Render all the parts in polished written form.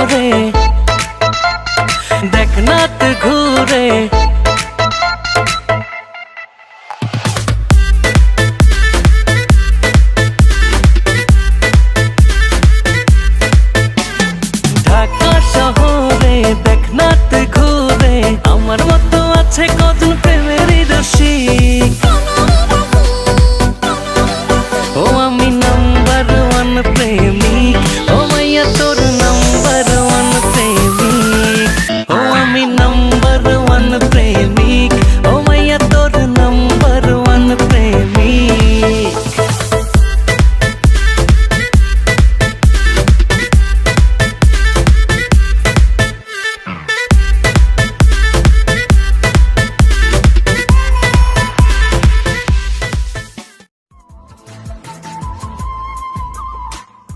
শহরে দেখ না তুই ঘুরে ঢাকা শহরে দেখ না তুই ঘুরে আমার মতো আছে কজন প্রেমেরই রসিক ও আমি নাম্বার ওয়ান প্রেমিক ও মাইয়া তোর নাম্বার ওয়ান প্রেমিক ও আমি নাম্বার ওয়ান প্রেমিক ও মাইয়া তোর নাম্বার ওয়ান প্রেমিক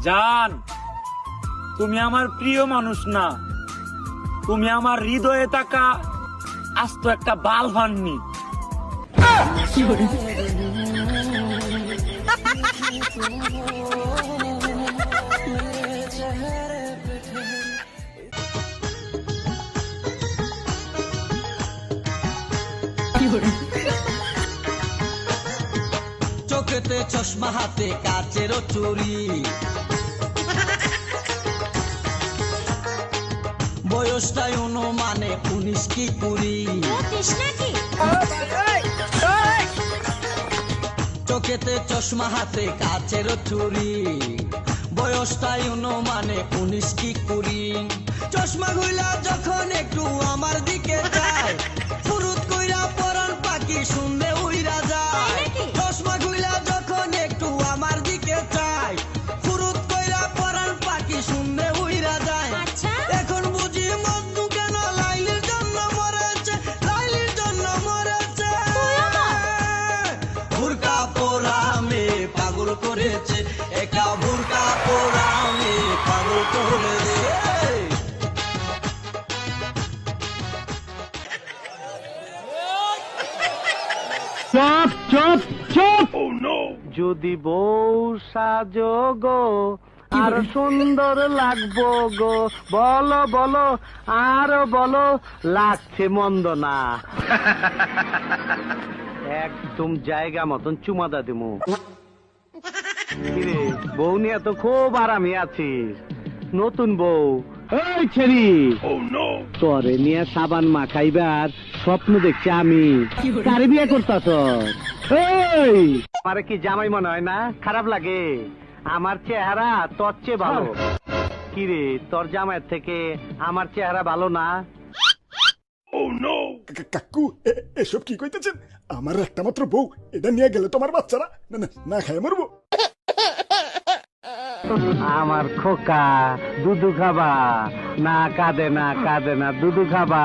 জান, তুমি আমার প্রিয় মানুষ না, তুমি আমার হৃদয়ে থাকা আস্ত একটা বাল ভান্নি। চোখেতে চশমা হাতে কাচেরও চুরি বয়সটাই অনুমানে 19 কি 20 চোখেতে চশমা হাতে কাচেরও চুরি বয়সটাই অনুমানে 19 কি 20 চশমা খুইলা যখন একটু আমার দিকে যায় ফুরুত কইরা পরান পাখি শুনলে উইরা যায় চশমা খুইলা যখন একটু আমার দিকে চায় ফুরুত কইরা পরান পাখি শুনলে উইরা যায় এখন বুঝি মজনু কেন লাইলির জন্য মরেছে লাইলির জন্য মরেছে বুরকা পরা মেয়ে পাগল করেছে একা বুরকা পরা মেয়ে পাগল করেছে চুপ চুপ চুপ যদি বউ সাজো গো আর সুন্দর লাগবো গো বলো বলো আর বলো লাগছে মন্দ না একদম জায়গা মতন চুমাদা দিমু কিরে বউ নিয়ে তো খুব আরামে আছিস নতুন বউ এই ছেড়ি তোরে নিয়ে সাবান মাখাইবার স্বপ্ন দেখছি আমি কারে বিয়ে করতাস এই আমারে কি জামাই মনে হয় না খারাপ লাগে আমার চেহারা তোর চেয়ে ভালো কিরে তোর জামাইয়ের থেকে আমার চেহারা ভালো না কাকু এসব কি কইতেছেন আমার একটা মাত্র বউ এটা নিয়ে গেলে তোমার বাচ্চারা না না না খায় মরবো আমার খোকা দুধু খাবা না কাঁদে না কাঁদে না দুধু খাবা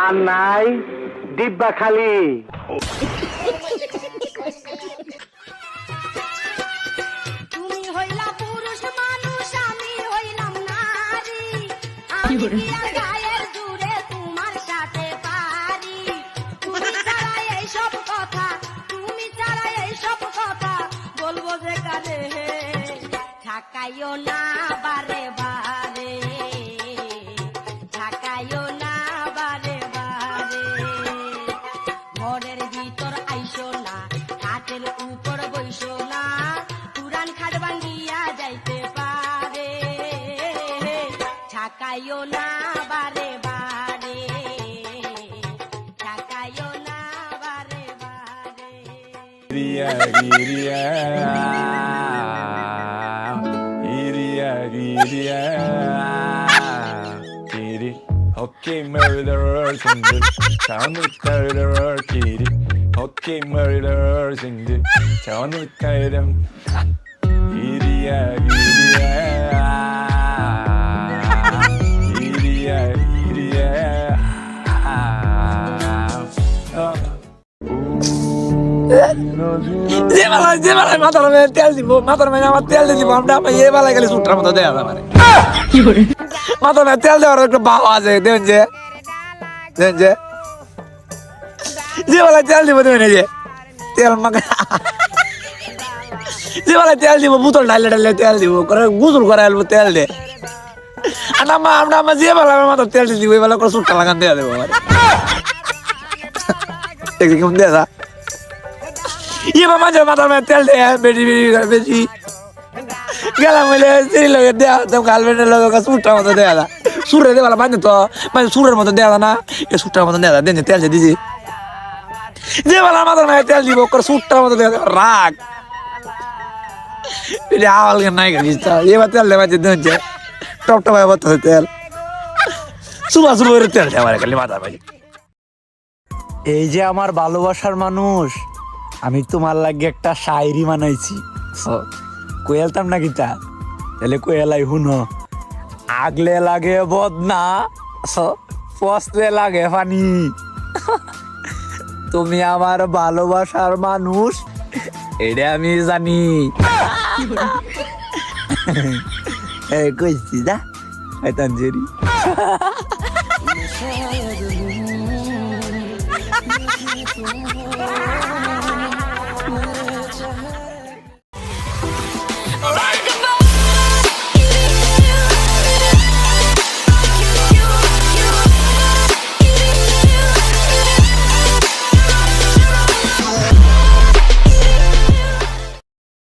আর নাই ডিব্বা খালি তুমি হইলা পুরুষ মানুষ আমি হইলাম নারী আমি গায়ের জুড়ে তোমার সাথে পারি তুমি ছাড়া এইসব কথা তুমি ছাড়া এইসব কথা বলবো যে কারে ঠাকাইও না বারে বারে ঠাকাইও না বারে বারে ঘরের ভিতর আইসো না খাটের উপর বইসো না পুরান খাট ভাঙ্গিয়া যাইতে পারে ঠাকাইও না বারে বারে ঠাকাইও না বারে বারে Iria, iria, iria, iria, kitty. Okay, murderers in the town with murderer, kitty. Okay, murderers in the town with them. Iria, iria, iria, iria. যে বেলায় মাথার মধ্যে তেল দিব মাথার মধ্যে আমার তেল দিয়ে দিব আমরা এ বেলায় গেলে সুটটার মতো দেওয়া যাবে মাথার মধ্যে তেল দেওয়ার একটা ভাও আছে দেখুন যে বেলায় তেল দিব দেবেন যে তেল মাখা যে বেলা তেল দিব বোতল ঢালে ঢালে তেল দিব করে গুজল করে আলবো তেল দে আর আমরা যে বেলা মাথা তেল দিব ওই বেলা করে সুটটা লাগান দেওয়া দেবো আমার দেখি কেমন দেয়া যা মাঝে মাথার মধ্যে তেল দেয় বেশি বেশি গেলাম বলে সেই লোকের দেয়া তো গার্লফ্রেন্ডের লোকের সুটটার মতো দেয়া যা সুরে দেওয়া বান্ধে তো মানে সুরের মতো দেয়া না এ সুটটার মতো দেয়া দেন তেল দিছি যে বেলা মাথার মধ্যে তেল দিব করে সুটটার মতো দেয়া রাগ আওয়াল নাই এবার তেল দেওয়া দিচ্ছে টপ টপ হয়ে বলতে তেল সুবা সুবা করে তেল দেওয়া খালি মাথার মাঝে এই যে আমার ভালোবাসার মানুষ, আমি তোমার লাগে একটা শায়রি বানাইছি। কোয়েলতাম নাকি তা তাহলে কোয়েলাই হুনো। আগলে লাগে বদনা, পচলে লাগে পানি। তুমি আমার ভালোবাসার মানুষ, এটা আমি জানি। কইছি দা তাঞ্জেরি তুমি